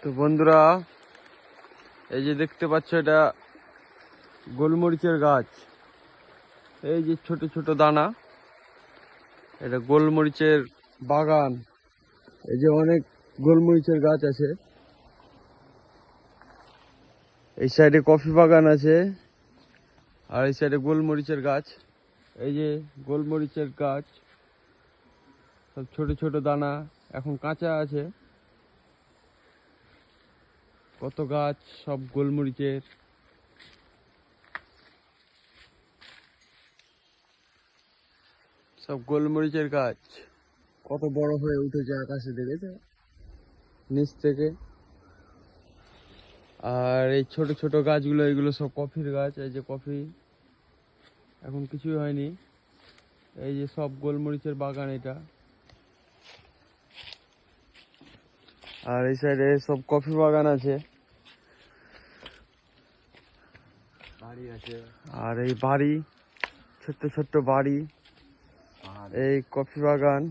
তো বন্ধুরা, এই যে দেখতে পাচ্ছ, এটা গোলমরিচের গাছ। এই যে ছোট ছোট দানা, এটা গোলমরিচের বাগান। এই যে অনেক গোলমরিচের গাছ আছে। এই সাইডে কফি বাগান আছে, আর এই সাইডে গোলমরিচের গাছ। এই যে গোলমরিচের গাছ, সব ছোট ছোট দানা, এখন কাঁচা আছে। কত গাছ, সব গোলমরিচের। সব গোলমরিচের গাছ কত বড় হয়ে উঠেছে আকাশে, দেখেছে নিচ থেকে। আর এই ছোট ছোট গাছগুলো, এগুলো সব কফির গাছ। এই যে কফি, এখন কিছুই হয়নি। এই যে সব গোলমরিচের বাগান এটা। আর এই সাইডে সব কফি বাগান আছে, বাড়ি আছে। আর এই বাড়ি, ছোট্ট ছোট্ট বাড়ি, এই কফি বাগান।